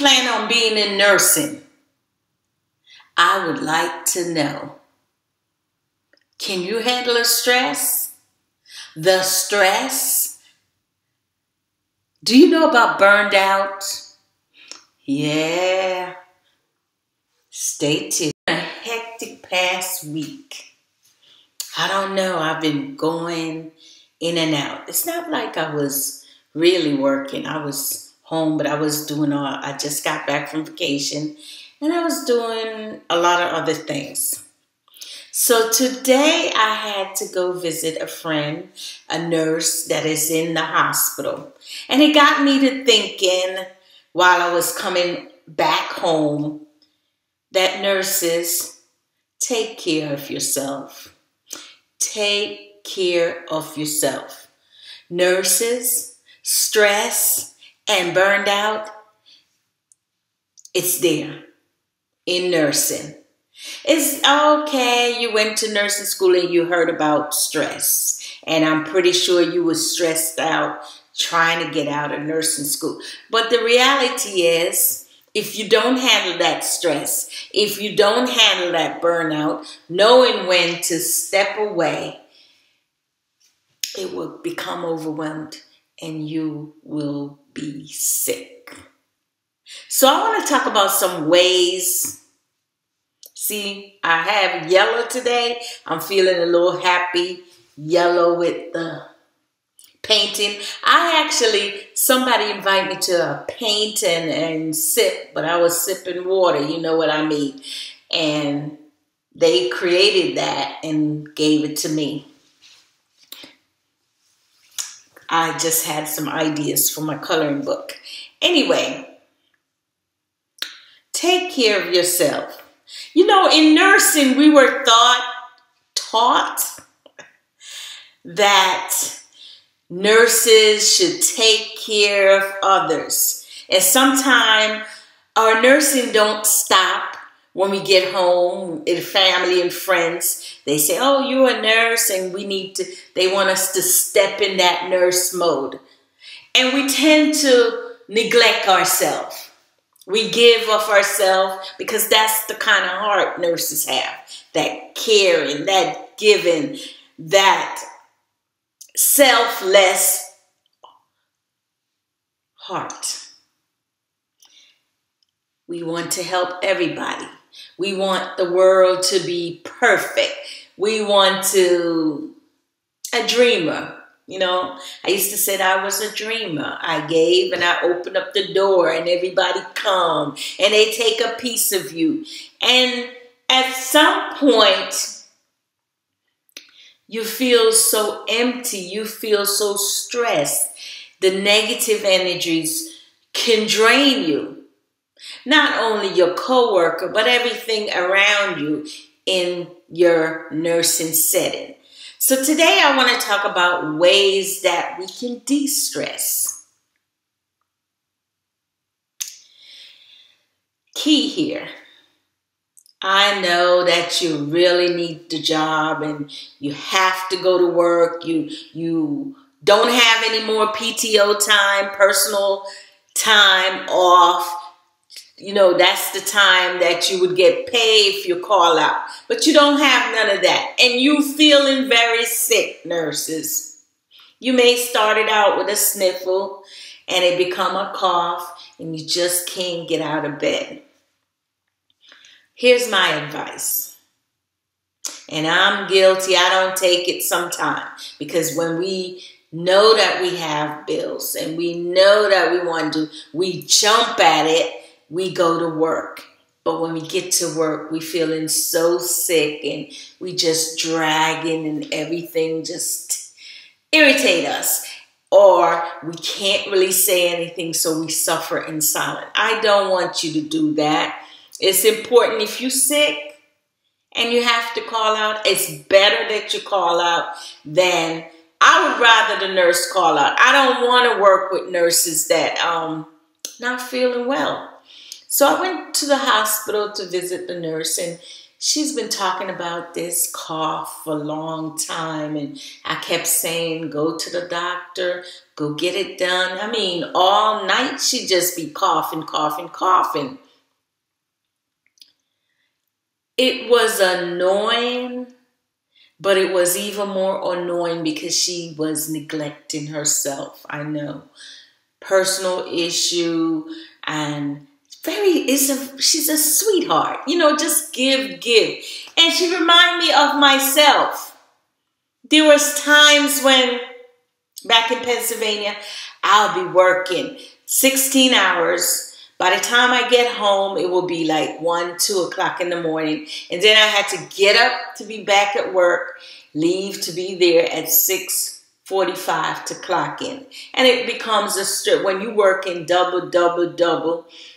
plan on being in nursing? I would like to know. Can you handle the stress? The stress? Do you know about burned out? Yeah. Stay tuned. A hectic past week. I don't know. I've been going in and out. It's not like I was really working. I was home, but I was doing I just got back from vacation and I was doing a lot of other things. So today I had to go visit a friend, a nurse that is in the hospital. And it got me to thinking while I was coming back home that nurses, take care of yourself. Take care of yourself. Nurses, stress and burned out, it's there in nursing. It's okay, you went to nursing school and you heard about stress. And I'm pretty sure you were stressed out trying to get out of nursing school. But the reality is, if you don't handle that stress, if you don't handle that burnout, knowing when to step away, it will become overwhelmed and you will be sick. So I want to talk about some ways. See, I have yellow today. I'm feeling a little happy. Yellow with the painting. Somebody invited me to a paint and sip, but I was sipping water, you know what I mean. And they created that and gave it to me. I just had some ideas for my coloring book. Anyway, take care of yourself. You know, in nursing, we were taught that nurses should take care of others. And sometimes our nursing don't stop when we get home, in family and friends. They say, oh, you're a nurse, and they want us to step in that nurse mode. And we tend to neglect ourselves. We give of ourselves because that's the kind of heart nurses have. That caring, that giving, that selfless heart. We want to help everybody. We want the world to be perfect. We want a dreamer. You know, I used to say that I was a dreamer. I gave and I opened up the door and everybody come and they take a piece of you. And at some point, you feel so empty. You feel so stressed. The negative energies can drain you. Not only your coworker, but everything around you in your nursing setting. So today I want to talk about ways that we can de-stress. Key here. I know that you really need the job and you have to go to work. You don't have any more PTO time, personal time off. You know, that's the time that you would get paid if you call out. But you don't have none of that. And you feeling very sick, nurses. You may start it out with a sniffle and it become a cough and you just can't get out of bed. Here's my advice. And I'm guilty. I don't take it sometimes. Because when we know that we have bills and we know that we want to, we jump at it. We go to work, but when we get to work, we feeling so sick and we just dragging and everything just irritate us. Or we can't really say anything, so we suffer in silence. I don't want you to do that. It's important if you're sick and you have to call out, it's better that you call out than, I would rather the nurse call out. I don't want to work with nurses that not feeling well. So I went to the hospital to visit the nurse, and she's been talking about this cough for a long time, and I kept saying, go to the doctor, go get it done. I mean, all night she'd just be coughing, coughing, coughing. It was annoying, but it was even more annoying because she was neglecting herself. I know. Personal issue, and she's a sweetheart. You know, just give. And she reminded me of myself. There was times when, back in Pennsylvania, I'll be working 16 hours. By the time I get home, it will be like 1, 2 o'clock in the morning. And then I had to get up to be back at work, leave to be there at 6:45 to clock in. And it becomes a strip. When you work in double,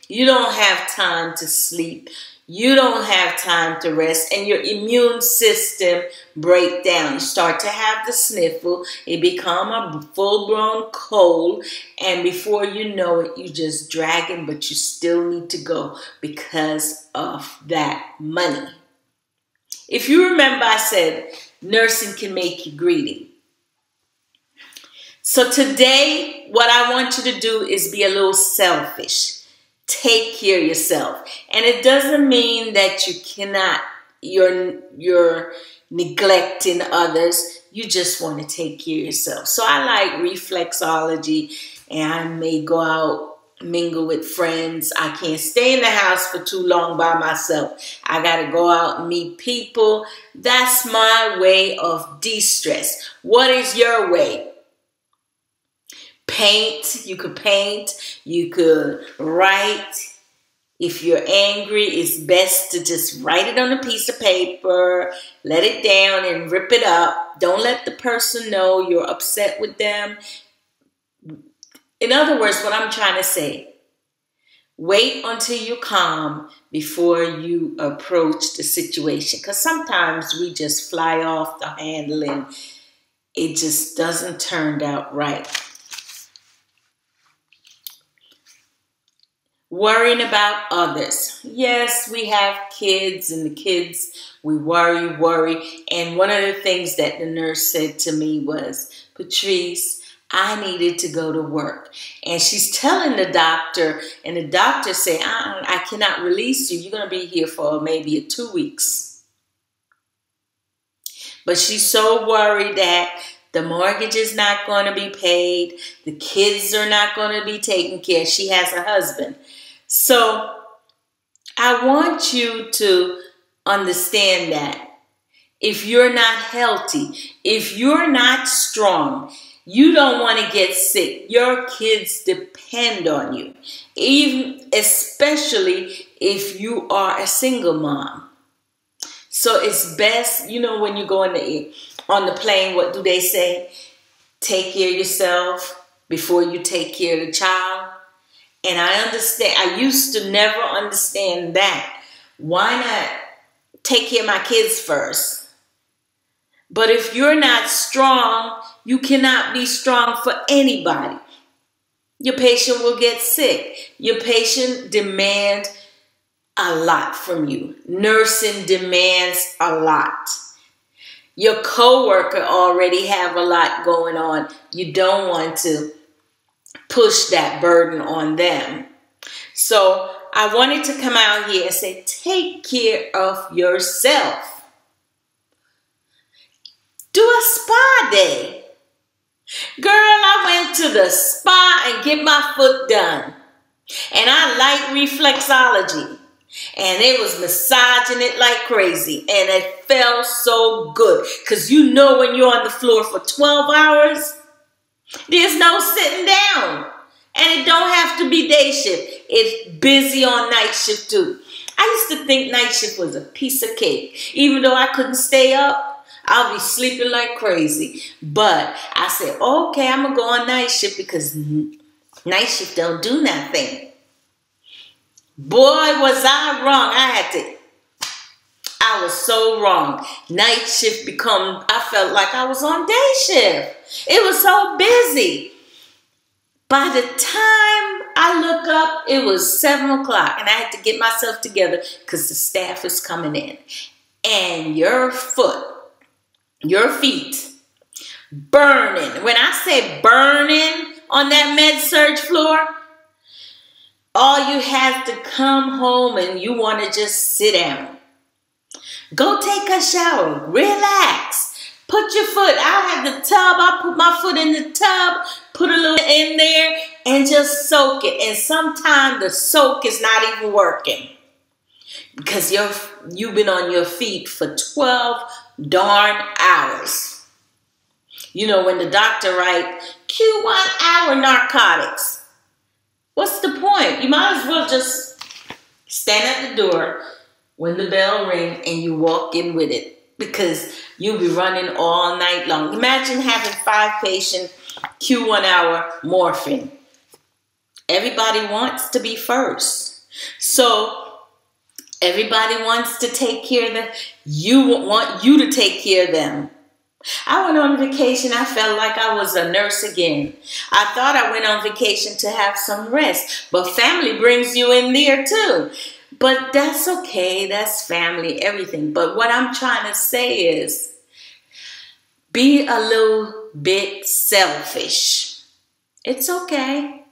you don't have time to sleep. You don't have time to rest, and your immune system breaks down. You start to have the sniffle. It become a full-blown cold, and before you know it, you just dragging, but you still need to go because of that money. If you remember, I said nursing can make you greedy. So today, what I want you to do is be a little selfish. Take care of yourself. And it doesn't mean that you cannot, you're neglecting others. You just want to take care of yourself. So I like reflexology, and I may go out, mingle with friends. I can't stay in the house for too long by myself. I got to go out and meet people. That's my way of de-stress. What is your way? Paint. You could paint. You could write. If you're angry, it's best to just write it on a piece of paper, let it down and rip it up. Don't let the person know you're upset with them. In other words, what I'm trying to say, wait until you're calm before you approach the situation. Because sometimes we just fly off the handle and it just doesn't turn out right. Worrying about others. Yes, we have kids, and the kids, we worry. And one of the things that the nurse said to me was, Patrice, I needed to go to work. And she's telling the doctor, and the doctor said, I cannot release you. You're going to be here for maybe 2 weeks. But she's so worried that the mortgage is not going to be paid. The kids are not going to be taken care of. She has a husband. So I want you to understand that if you're not healthy, if you're not strong, you don't want to get sick. Your kids depend on you, even especially if you are a single mom. So it's best, you know, when you go on the plane, what do they say? Take care of yourself before you take care of the child. And I understand, I used to never understand that. Why not take care of my kids first? But if you're not strong, you cannot be strong for anybody. Your patient will get sick. Your patient demands a lot from you. Nursing demands a lot. Your coworker already have a lot going on. You don't want to push that burden on them. So I wanted to come out here and say, take care of yourself. Do a spa day. Girl, I went to the spa and get my foot done. And I like reflexology. And it was massaging it like crazy. And it felt so good. Because you know when you're on the floor for 12 hours, there's no sitting down. And it don't have to be day shift. It's busy on night shift too. I used to think night shift was a piece of cake. Even though I couldn't stay up, I'll be sleeping like crazy. But I said, okay, I'm going to go on night shift because night shift don't do nothing. Boy, was I wrong. I was so wrong. Night shift I felt like I was on day shift. It was so busy. By the time I look up, it was 7 o'clock, and I had to get myself together because the staff is coming in. and your feet burning. When I say burning on that med-surg floor, all you have to come home and you want to just sit down. Go take a shower. Relax. Put your foot. I have the tub. I put my foot in the tub, put a little in there, and just soak it. And sometimes the soak is not even working because you've been on your feet for 12 darn hours. You know, when the doctor writes Q1 hour narcotics, what's the point? You might as well just stand at the door when the bell rings and you walk in with it, because you'll be running all night long. Imagine having 5 patients, Q1 hour morphine. Everybody wants to be first. So everybody wants to take care of them. You want you to take care of them. I went on vacation. I felt like I was a nurse again. I thought I went on vacation to have some rest, but family brings you in there too. But that's okay. That's family, everything. But what I'm trying to say is be a little bit selfish. It's okay.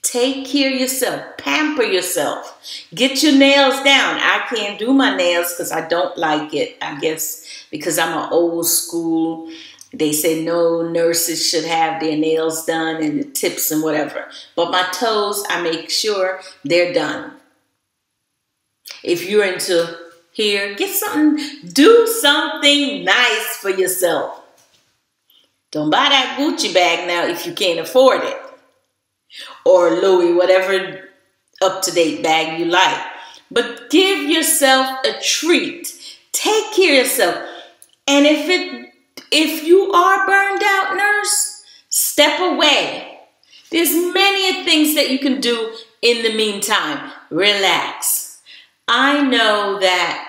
Take care of yourself. Pamper yourself. Get your nails down. I can't do my nails because I don't like it. I guess because I'm an old school. They say no nurses should have their nails done and the tips and whatever. But my toes, I make sure they're done. If you're into hair, get something, do something nice for yourself. Don't buy that Gucci bag now if you can't afford it. Or Louis, whatever up-to-date bag you like. But give yourself a treat. Take care of yourself. And if you are burned out, nurse, step away. There's many things that you can do in the meantime. Relax. I know that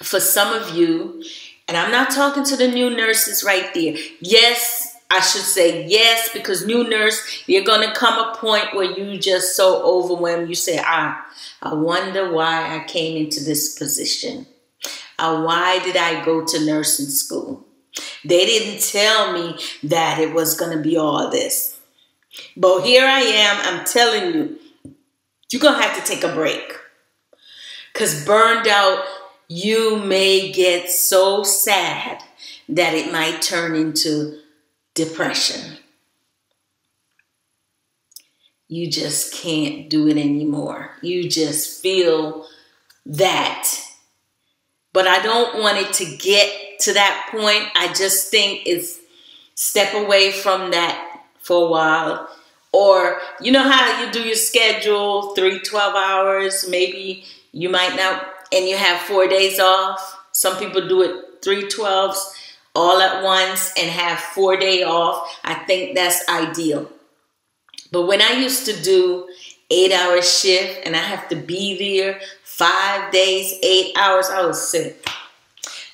for some of you, and I'm not talking to the new nurses right there. Yes, I should say yes, because new nurse, you're going to come a point where you just so overwhelmed. You say, I wonder why I came into this position. Why did I go to nursing school? They didn't tell me that it was going to be all this. But here I am. I'm telling you, you're going to have to take a break. Because burned out, you may get so sad that it might turn into depression. You just can't do it anymore. You just feel that. But I don't want it to get to that point. I just think it's step away from that for a while. Or you know how you do your schedule, 12 hours, maybe you might not, and you have 4 days off. Some people do it 3 12s all at once and have 4 days off. I think that's ideal. But when I used to do 8-hour shift and I have to be there 5 days, 8 hours, I was sick.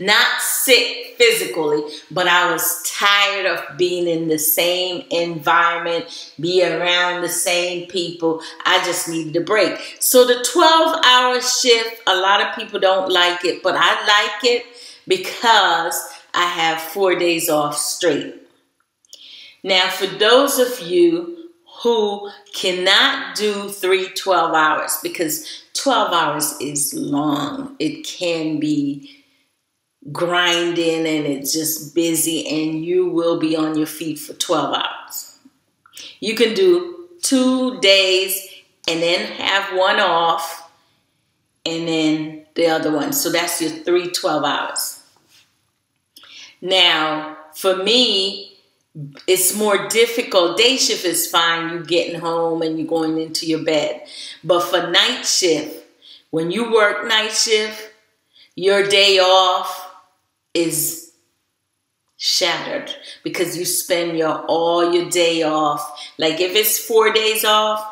Not sick physically, but I was tired of being in the same environment, be around the same people. I just needed a break. So the 12-hour shift, a lot of people don't like it, but I like it because I have 4 days off straight. Now, for those of you who cannot do 12 hours, because 12 hours is long, it can be grinding and it's just busy, and you will be on your feet for 12 hours. You can do 2 days and then have one off and then the other one. So that's your 12 hours. Now, for me, it's more difficult. Day shift is fine. You're getting home and you're going into your bed. But for night shift, when you work night shift, your day off is shattered because you spend all your day off. Like if it's 4 days off,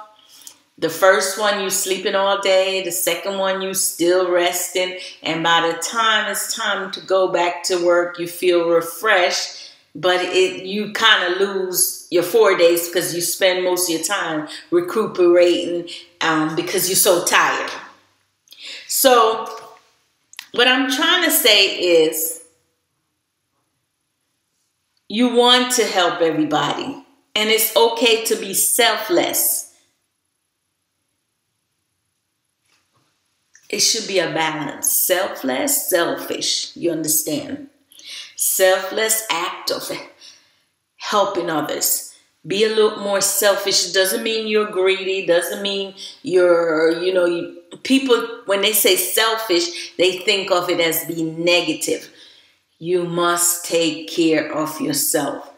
the first one you sleeping all day, the second one you still resting, and by the time it's time to go back to work, you feel refreshed, but you kind of lose your 4 days because you spend most of your time recuperating because you're so tired. So what I'm trying to say is you want to help everybody, and it's okay to be selfless. It should be a balance. Selfless, selfish. You understand? Selfless act of helping others. Be a little more selfish. It doesn't mean you're greedy. Doesn't mean you're, people, when they say selfish, they think of it as being negative. You must take care of yourself.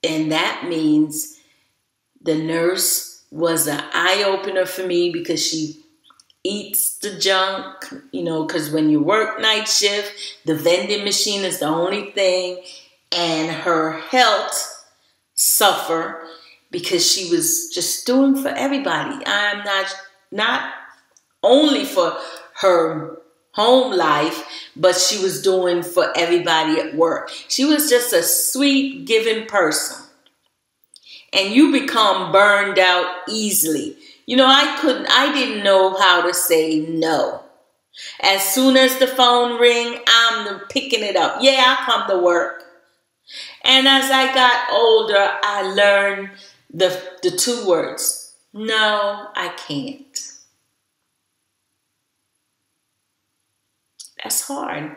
And that means the nurse was an eye-opener for me because she eats the junk, because when you work night shift, the vending machine is the only thing, and her health suffer because she was just doing for everybody. I'm not only for her home life, but she was doing for everybody at work. She was just a sweet, giving person. And you become burned out easily. I didn't know how to say no. As soon as the phone ring, I'm picking it up. Yeah, I'll come to work. And as I got older, I learned the two words. No, I can't. That's hard.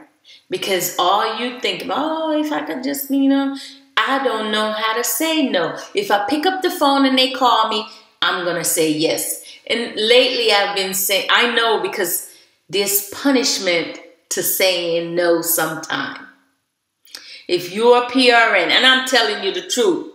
Because all you think about, if I could just, I don't know how to say no. If I pick up the phone and they call me, I'm going to say yes. And lately I've been saying, I know because there's punishment to saying no sometime. If you're a PRN, and I'm telling you the truth,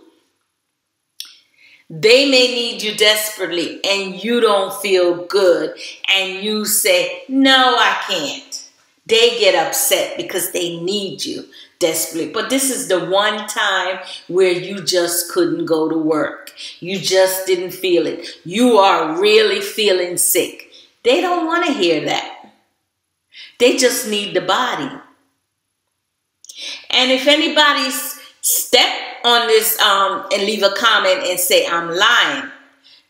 they may need you desperately and you don't feel good and you say, no, I can't. They get upset because they need you desperately. But this is the one time where you just couldn't go to work. You just didn't feel it. You are really feeling sick. They don't want to hear that. They just need the body. And if anybody step on this and leave a comment and say, I'm lying,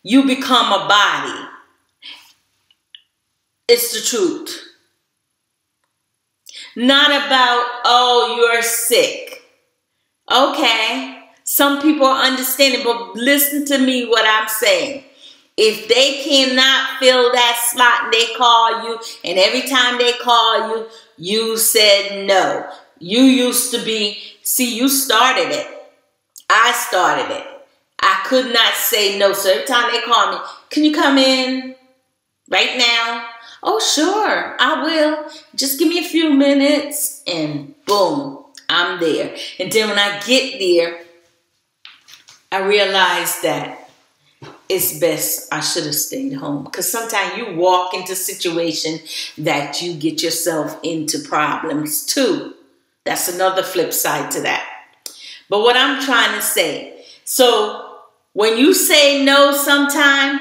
you become a body. It's the truth. Not about, oh, you're sick. Okay. Some people are understanding, but listen to me what I'm saying. If they cannot fill that slot and they call you, and every time they call you, you said no. You used to be, you started it. I started it. I could not say no. So every time they call me, can you come in right now? Oh, sure, I will. Just give me a few minutes and boom, I'm there. And then when I get there, I realize that it's best I should have stayed home. Because sometimes you walk into situations that you get yourself into problems too. That's another flip side to that. But what I'm trying to say, so when you say no sometime,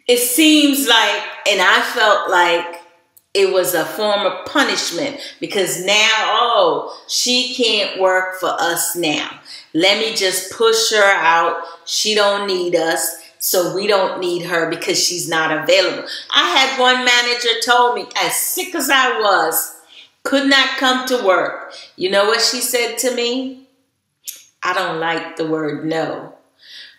it seems like, and I felt like it was a form of punishment because now, oh, she can't work for us now. Let me just push her out. She don't need us, so we don't need her because she's not available. I had one manager told me, as sick as I was, could not come to work. You know what she said to me? I don't like the word no.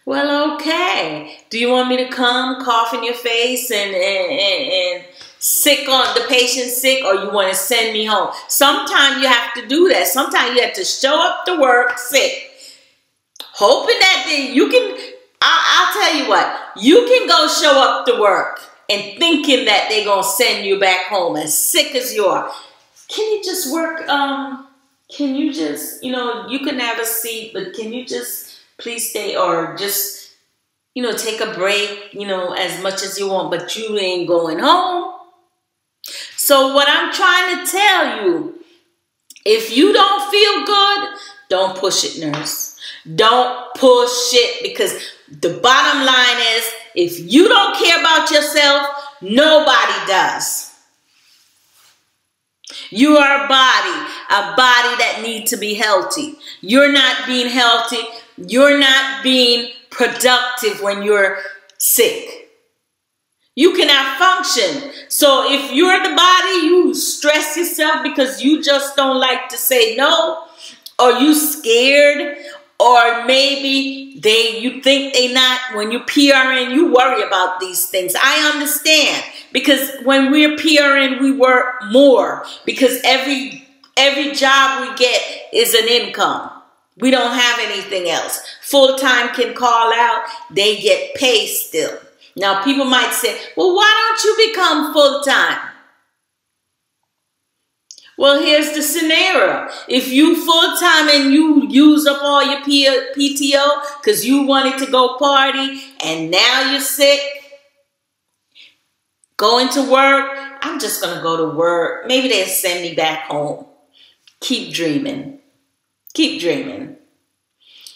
Well, okay. Do you want me to come, cough in your face, and sick on the patient sick, or you want to send me home? Sometimes you have to do that. Sometimes you have to show up to work sick, hoping that you can. I'll tell you what. You can go show up to work and thinking that they're gonna send you back home as sick as you are. Can you just work? Can you just, you can have a seat, but can you just please stay, or just, take a break, as much as you want, but you ain't going home. So what I'm trying to tell you, if you don't feel good, don't push it, nurse. Don't push it, because the bottom line is, if you don't care about yourself, nobody does. You are a body that needs to be healthy. You're not being healthy. You're not being productive when you're sick. You cannot function. So if you're the body, you stress yourself because you just don't like to say no, or you scared, or maybe you think they not. When you PRN, you worry about these things. I understand, because when we're PRN, we work more because every job we get is an income. We don't have anything else. Full-time can call out, they get paid still. Now, people might say, well, why don't you become full-time? Well, here's the scenario. If you full-time and you use up all your PTO because you wanted to go party and now you're sick, going to work, I'm just going to go to work. Maybe they'll send me back home. Keep dreaming. Keep dreaming.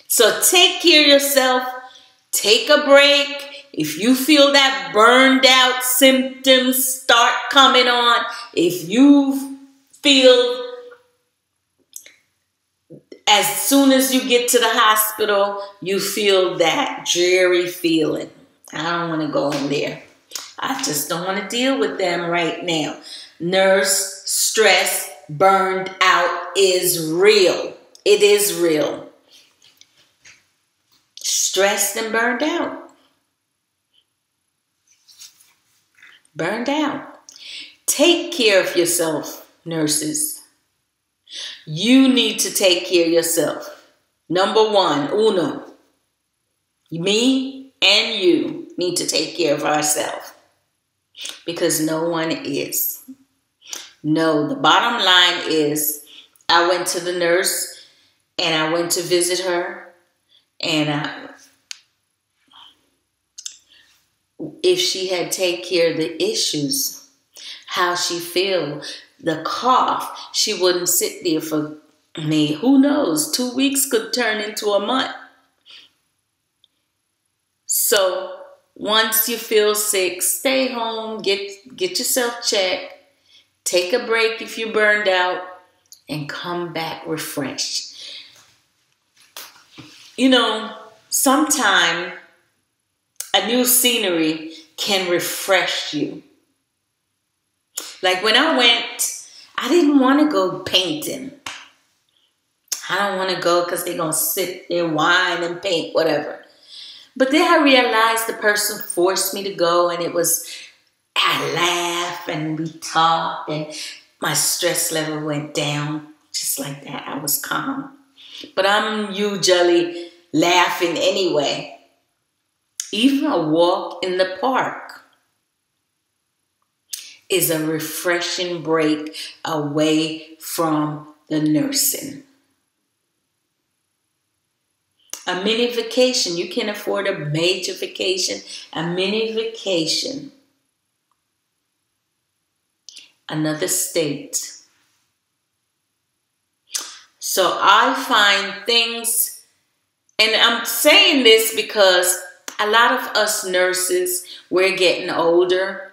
So take care of yourself. Take a break. If you feel that burned out symptoms start coming on, if you feel as soon as you get to the hospital, you feel that dreary feeling. I don't want to go in there. I just don't want to deal with them right now. Nurse stress, burned out is real. It is real. Stressed and burned out. Burned out. Take care of yourself, nurses. You need to take care of yourself. Number one, uno. Me and you need to take care of ourselves. Because no one is. No, the bottom line is, I went to the nurse and I went to visit her, and if she had taken care of the issues, how she feel, the cough, she wouldn't sit there for me. Who knows? 2 weeks could turn into a month. So once you feel sick, stay home, get yourself checked, take a break if you're burned out, and come back refreshed. You know, sometimes a new scenery can refresh you. Like when I went, I didn't want to go painting. I don't want to go because they're going to sit there, whine and paint, whatever. But then I realized the person forced me to go, and I laughed and we talked and my stress level went down. Just like that, I was calm. But I'm usually laughing anyway. Even a walk in the park is a refreshing break away from the nursing. A mini vacation. You can afford a major vacation. A mini vacation. Another state. So I find things, and I'm saying this because a lot of us nurses, we're getting older,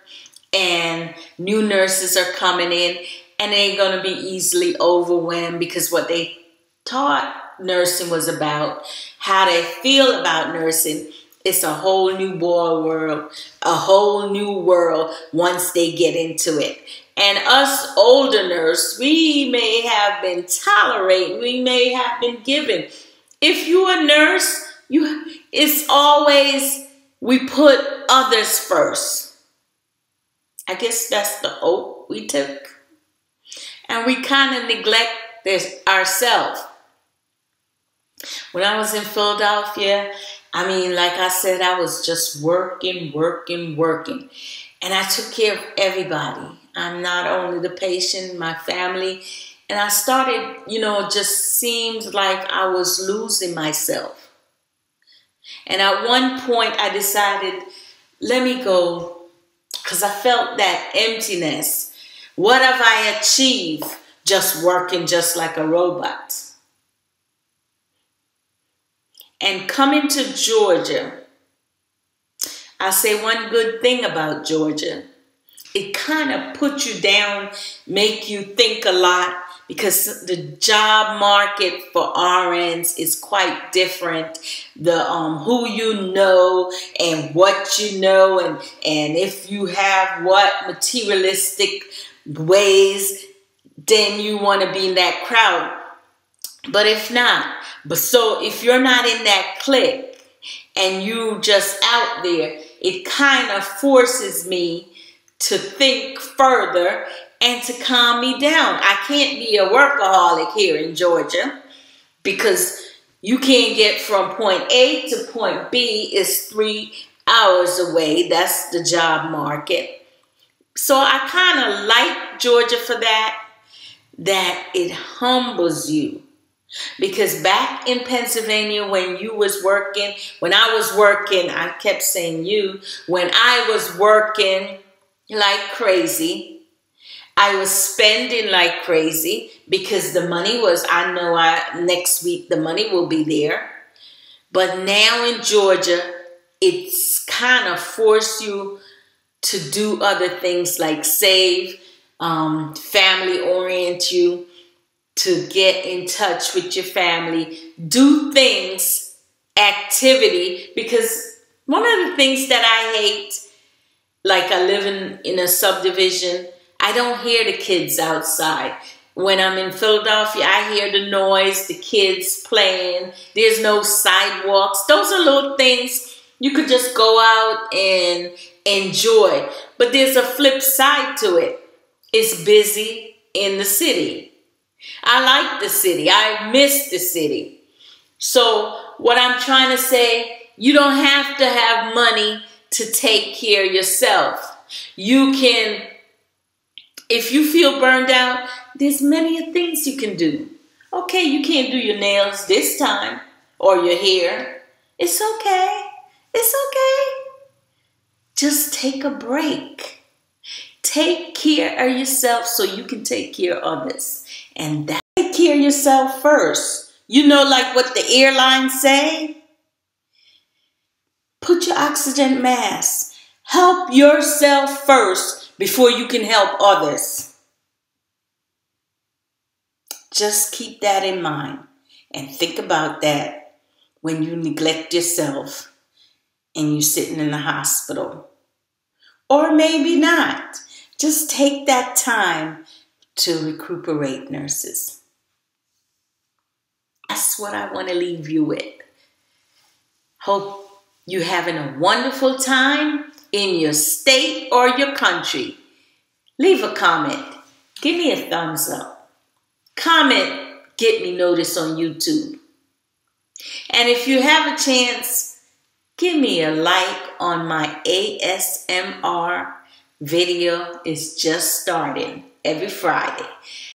and new nurses are coming in, and they're going to be easily overwhelmed because what they taught nursing was about, how they feel about nursing. It's a whole new world, a whole new world once they get into it. And us older nurses, we may have been tolerated, we may have been given. If you're a nurse, it's always, we put others first. I guess that's the oath we took. And we kind of neglect this ourselves. When I was in Philadelphia, I mean, like I said, I was just working. And I took care of everybody. I'm not only the patient, my family. And I started, just seemed like I was losing myself. And at one point I decided, let me go, because I felt that emptiness. What have I achieved just working just like a robot? And coming to Georgia, I say one good thing about Georgia. It kind of puts you down, make you think a lot, because the job market for RNs is quite different. The who you know and what you know, and if you have what materialistic ways, then you want to be in that crowd. But if not, so if you're not in that clique and you just out there, it kind of forces me to think further and to calm me down. I can't be a workaholic here in Georgia because you can't get from point A to point B. Is 3 hours away. That's the job market. So I kind of like Georgia for that it humbles you. Because back in Pennsylvania, when I was working, I kept saying when I was working like crazy, I was spending like crazy because the money was, I know next week the money will be there. But now in Georgia, it's kind of forced you to do other things like save, family orient you, to get in touch with your family, do things, activity, because one of the things that I hate, like I live in a subdivision, I don't hear the kids outside. When I'm in Philadelphia, I hear the noise, the kids playing, there's no sidewalks. Those are little things you could just go out and enjoy. But there's a flip side to it. It's busy in the city. I like the city. I miss the city. So what I'm trying to say, you don't have to have money to take care of yourself. You can, if you feel burned out, there's many things you can do. Okay, you can't do your nails this time or your hair. It's okay. It's okay. Just take a break. Take care of yourself so you can take care of others. And that, take care of yourself first. You know, like what the airlines say? Put your oxygen mask. Help yourself first before you can help others. Just keep that in mind and think about that when you neglect yourself and you're sitting in the hospital. Or maybe not. Just take that time to recuperate, nurses. That's what I want to leave you with. Hope you're having a wonderful time in your state or your country. Leave a comment. Give me a thumbs up. Comment, get me noticed on YouTube. And if you have a chance, give me a like on my ASMR video. It's just starting every Friday.